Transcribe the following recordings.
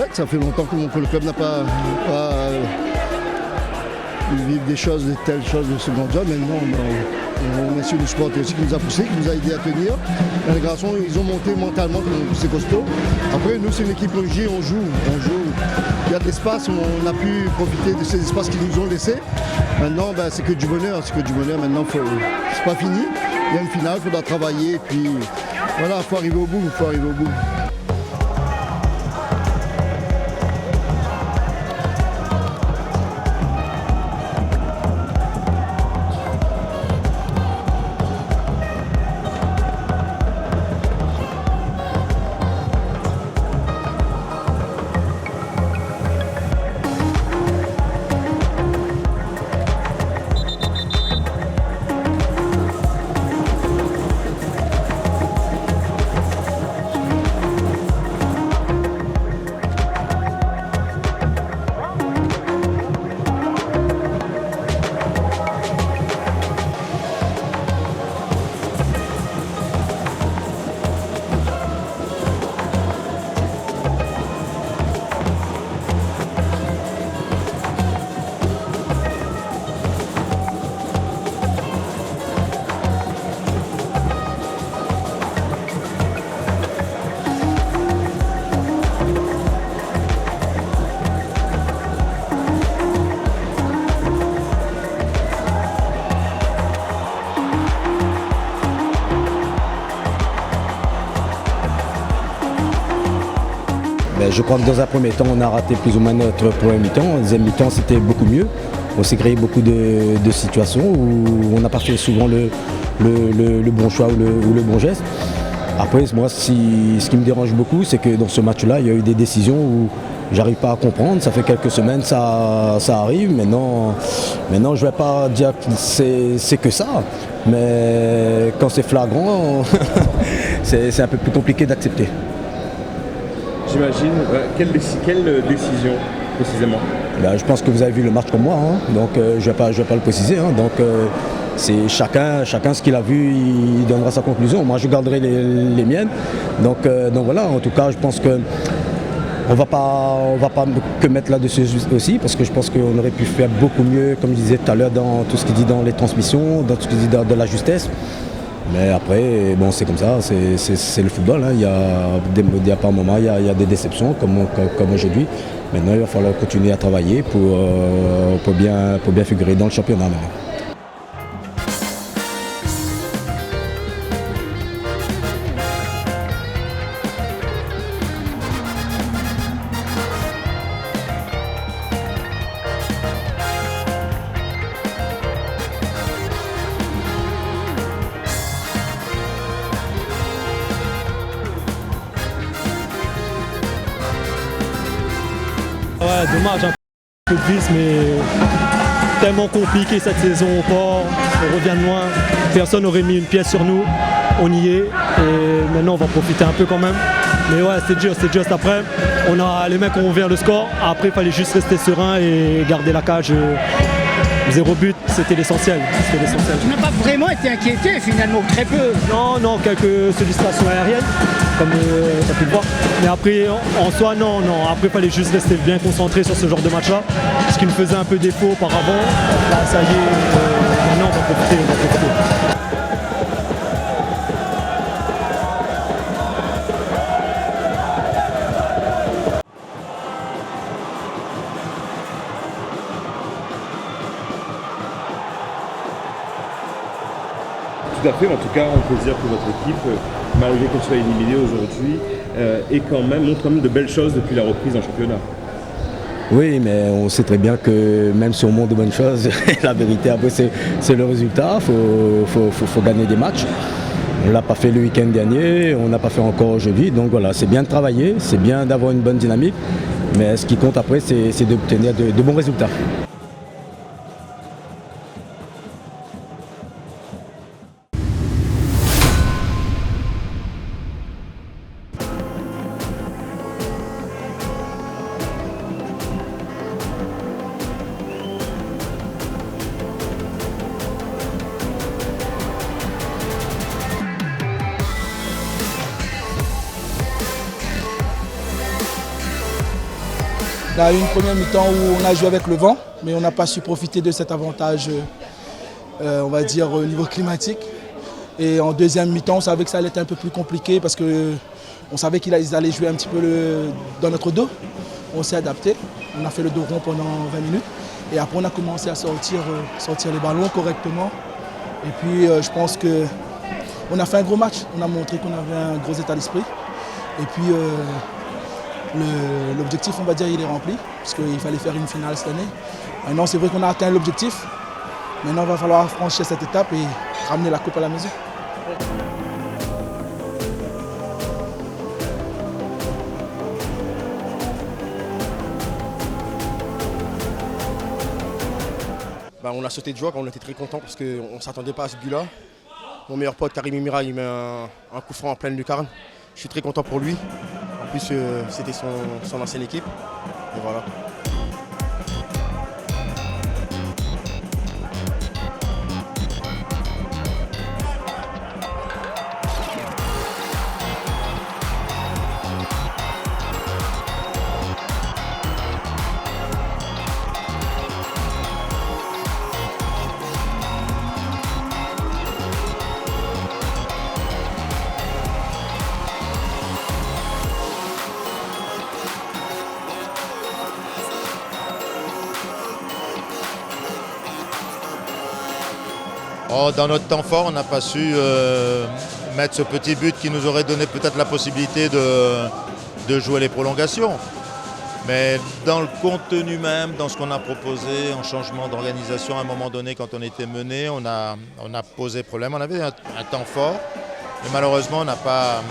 regrette, ça fait longtemps que le club n'a pas vivre des choses, de telles choses de second job. Maintenant, on a su le supporter aussi qui nous a poussé, qui nous a aidé à tenir. Les garçons, ils ont monté mentalement, c'est costaud. Après, nous, c'est une équipe ONG, on joue. Il y a de l'espace, on a pu profiter de ces espaces qu'ils nous ont laissés. Maintenant, c'est que du bonheur, Maintenant, c'est pas fini. Il y a une finale, il faudra travailler. Et puis, voilà, il faut arriver au bout. Je crois que dans un premier temps, on a raté plus ou moins notre premier mi-temps. En deuxième mi-temps, c'était beaucoup mieux. On s'est créé beaucoup de situations où on n'a pas fait souvent le bon choix ou le bon geste. Après, moi, ce qui me dérange beaucoup, c'est que dans ce match-là, il y a eu des décisions où j'arrive pas à comprendre. Ça fait quelques semaines, ça arrive. Maintenant, je ne vais pas dire que c'est que ça. Mais quand c'est flagrant, c'est un peu plus compliqué d'accepter. J'imagine. Quelle décision précisément? Je pense que vous avez vu le match comme moi, donc je vais pas le préciser. Donc c'est chacun ce qu'il a vu, il donnera sa conclusion. Moi, je garderai les miennes. Donc voilà. En tout cas, je pense que on va pas que mettre là-dessus aussi, parce que je pense qu'on aurait pu faire beaucoup mieux, comme je disais tout à l'heure, dans tout ce qu'il dit dans les transmissions, dans tout ce qu'il dit dans la justesse. Mais après, bon, c'est comme ça, c'est le football. Il y a par moments, il y a des déceptions comme aujourd'hui. Maintenant, il va falloir continuer à travailler pour bien figurer dans le championnat. Ouais, dommage, un peu de vis, mais tellement compliqué cette saison au port, on revient de loin, personne n'aurait mis une pièce sur nous, on y est, et maintenant on va profiter un peu quand même. Mais ouais, c'est dur cet après, les mecs ont ouvert le score, après il fallait juste rester serein et garder la cage. 0 but, c'était l'essentiel. Tu n'as pas vraiment été inquiété finalement, très peu. Non, quelques sollicitations aériennes, comme tu as pu le voir. Mais après, en soi, non. Après, il fallait juste rester bien concentré sur ce genre de match-là. Ce qui nous faisait un peu défaut auparavant. Là, ça y est, maintenant on va profiter. Tout à fait, en tout cas, on peut dire que votre équipe, malgré qu'elle soit éliminée aujourd'hui, montre quand même de belles choses depuis la reprise en championnat. Oui, mais on sait très bien que même si on montre de bonnes choses, la vérité après c'est le résultat, faut gagner des matchs. On ne l'a pas fait le week-end dernier, on n'a pas fait encore aujourd'hui, donc voilà, c'est bien de travailler, c'est bien d'avoir une bonne dynamique, mais ce qui compte après c'est d'obtenir de bons résultats. Il y a eu une première mi-temps où on a joué avec le vent, mais on n'a pas su profiter de cet avantage, on va dire, au niveau climatique. Et en deuxième mi-temps, on savait que ça allait être un peu plus compliqué parce qu'on savait qu'ils allaient jouer un petit peu dans notre dos. On s'est adapté, on a fait le dos rond pendant 20 minutes. Et après, on a commencé à sortir les ballons correctement. Et puis, je pense qu'on a fait un gros match. On a montré qu'on avait un gros état d'esprit. Et puis, l'objectif, on va dire, il est rempli, parce qu'il fallait faire une finale cette année. Maintenant, c'est vrai qu'on a atteint l'objectif. Maintenant, il va falloir franchir cette étape et ramener la coupe à la maison. On a sauté de joie, on était très contents parce qu'on ne s'attendait pas à ce but-là. Mon meilleur pote Karim Emira, il met un coup franc en pleine lucarne. Je suis très content pour lui. En plus, c'était son ancienne équipe. Et voilà. Dans notre temps fort, on n'a pas su mettre ce petit but qui nous aurait donné peut-être la possibilité de jouer les prolongations. Mais dans le contenu même, dans ce qu'on a proposé en changement d'organisation, à un moment donné, quand on était mené, on a posé problème. On avait un temps fort, mais malheureusement, on n'a pas...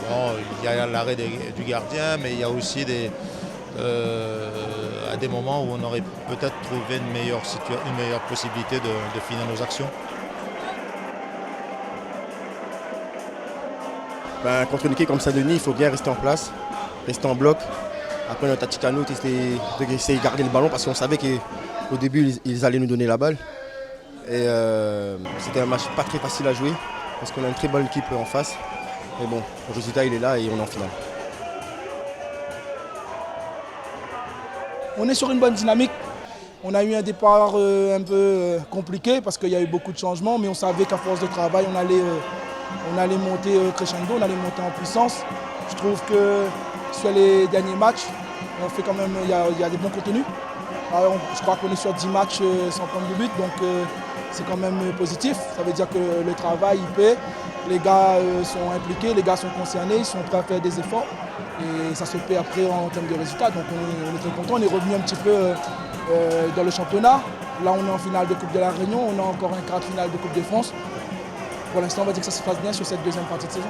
Bon, il y a l'arrêt du gardien, mais il y a aussi à des moments où on aurait peut-être trouvé une meilleure possibilité de finir nos actions. Contre une équipe comme Saint-Denis, il faut bien rester en place, rester en bloc. Après, notre tactique à nous, c'était d'essayer de garder le ballon parce qu'on savait qu'au début, ils allaient nous donner la balle. Et c'était un match pas très facile à jouer parce qu'on a une très bonne équipe en face. Mais bon, le résultat, il est là et on est en finale. On est sur une bonne dynamique. On a eu un départ un peu compliqué parce qu'il y a eu beaucoup de changements, mais on savait qu'à force de travail, on allait monter crescendo, on allait monter en puissance. Je trouve que sur les derniers matchs, on fait quand même, il y a des bons contenus. Alors, je crois qu'on est sur 10 matchs sans prendre de but, donc c'est quand même positif. Ça veut dire que le travail, il paie. Les gars sont impliqués, les gars sont concernés, ils sont prêts à faire des efforts. Et ça se paie après en termes de résultats. Donc on est très content. On est revenu un petit peu dans le championnat. Là, on est en finale de Coupe de la Réunion. On a encore un quart de finale de Coupe de France. Pour l'instant, on va dire que ça se passe bien sur cette deuxième partie de saison.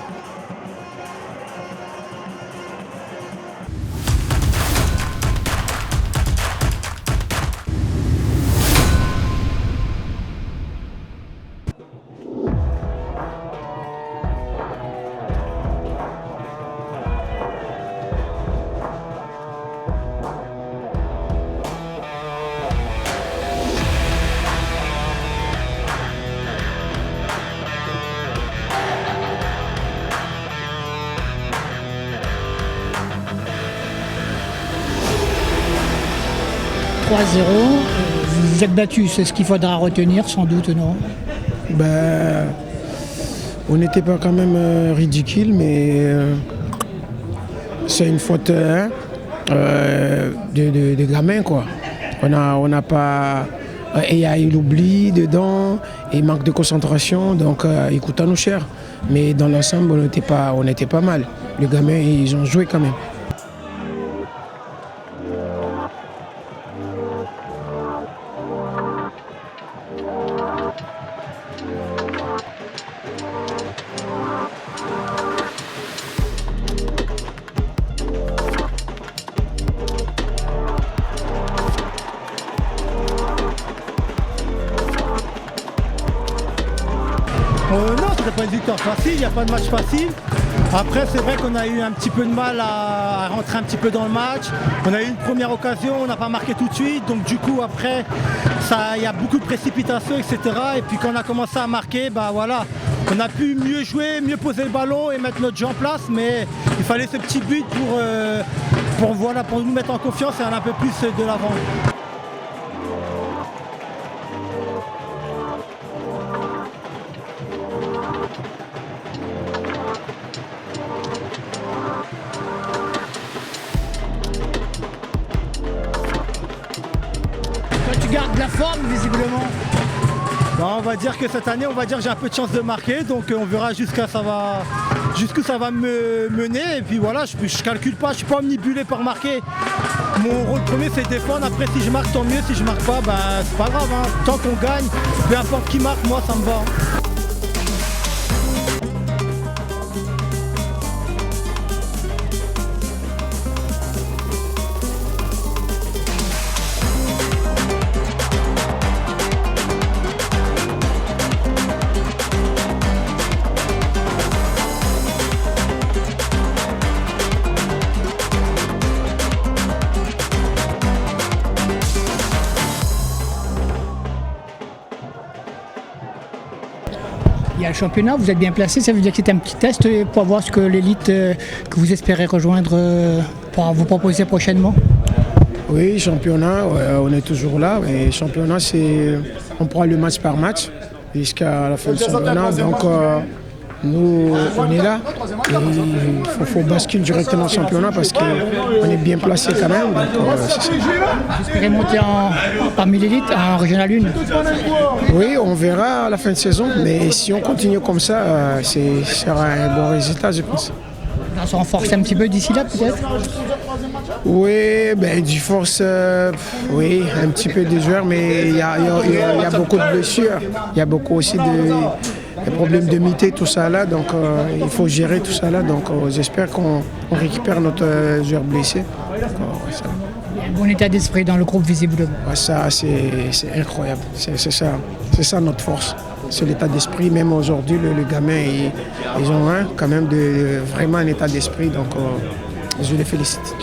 Vous êtes battus, c'est ce qu'il faudra retenir sans doute, non? On n'était pas quand même ridicule, mais c'est une faute de gamin, quoi. On n'a pas... Il y a eu l'oubli dedans et manque de concentration, donc il coûte à nous cher. Mais dans l'ensemble, on n'était pas mal. Les gamins, ils ont joué quand même. Non, ce n'est pas une victoire facile, il n'y a pas de match facile. Après, c'est vrai qu'on a eu un petit peu de mal à rentrer un petit peu dans le match. On a eu une première occasion, on n'a pas marqué tout de suite. Donc du coup, après, il y a beaucoup de précipitations, etc. Et puis quand on a commencé à marquer, voilà, on a pu mieux jouer, mieux poser le ballon et mettre notre jeu en place. Mais il fallait ce petit but pour nous mettre en confiance et aller un peu plus de l'avant. Tu gardes la forme visiblement. On va dire que cette année, j'ai un peu de chance de marquer, donc on verra jusqu'où ça va me mener. Et puis voilà, je calcule pas, je suis pas omnibulé par marquer. Mon rôle premier c'est défendre, après si je marque tant mieux, si je marque pas, c'est pas grave. Hein. Tant qu'on gagne, peu importe qui marque, moi ça me va. Il y a le championnat, vous êtes bien placé, ça veut dire que c'est un petit test pour voir ce que l'élite que vous espérez rejoindre pourra vous proposer prochainement. Oui, championnat, on est toujours là. Et championnat, on prend le match par match jusqu'à la fin du championnat. Donc nous, on est là. Il faut basculer directement au championnat parce qu'on est bien placé quand même. Donc, Vous espérez monter parmi l'élite en Régional 1? oui, on verra à la fin de saison. Mais si on continue comme ça, ce sera un bon résultat, je pense. On va se renforcer un petit peu d'ici là peut-être? Oui, du force, oui, un petit peu de joueurs, mais il y a beaucoup de blessures. Il y a beaucoup aussi de problèmes de mité, tout ça là. Donc il faut gérer tout ça là. Donc j'espère qu'on récupère notre joueur blessé. Il y a un bon état d'esprit dans le groupe visiblement. Ça, c'est incroyable. C'est ça notre force. C'est l'état d'esprit. Même aujourd'hui, le gamin, ils ont quand même vraiment un état d'esprit. Donc je les félicite.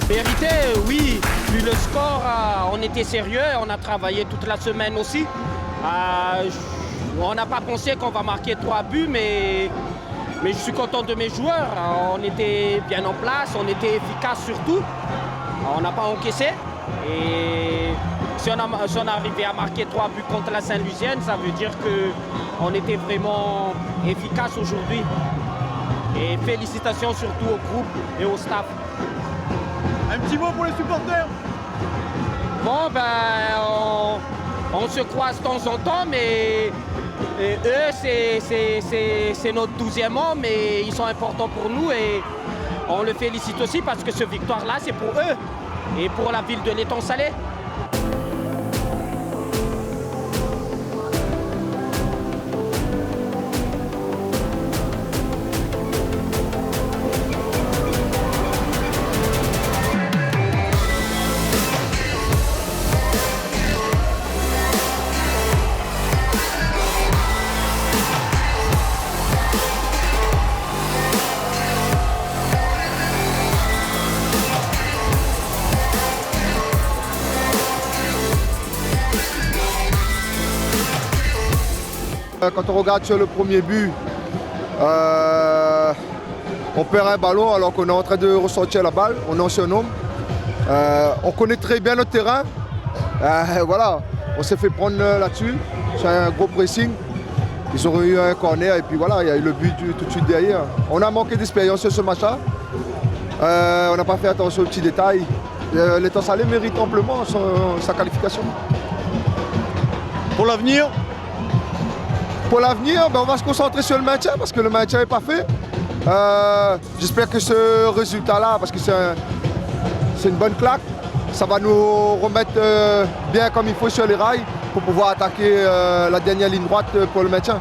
Vérité, oui, vu le score, on était sérieux, on a travaillé toute la semaine aussi. On n'a pas pensé qu'on va marquer 3 buts, mais je suis content de mes joueurs. On était bien en place, on était efficace surtout. On n'a pas encaissé. Et si on arrivait à marquer 3 buts contre la Saint-Lucienne, ça veut dire qu'on était vraiment efficace aujourd'hui. Et félicitations surtout au groupe et au staff. Un petit mot pour les supporters. Bon, on se croise de temps en temps, mais eux, c'est notre 12e an, mais ils sont importants pour nous et on le félicite aussi parce que cette victoire-là, c'est pour eux et pour la ville de l'Étang-Salé. Quand on regarde sur le premier but, on perd un ballon alors qu'on est en train de ressortir la balle, on est en surnombre. On connaît très bien notre terrain. Voilà, on s'est fait prendre là-dessus, c'est un gros pressing. Ils auraient eu un corner et puis voilà, il y a eu le but tout de suite derrière. On a manqué d'expérience sur ce match-là. On n'a pas fait attention aux petits détails. L'Étang-Salé mérite amplement sa qualification. Pour l'avenir, on va se concentrer sur le maintien parce que le maintien n'est pas fait. J'espère que ce résultat-là, parce que c'est une bonne claque, ça va nous remettre bien comme il faut sur les rails pour pouvoir attaquer la dernière ligne droite pour le maintien.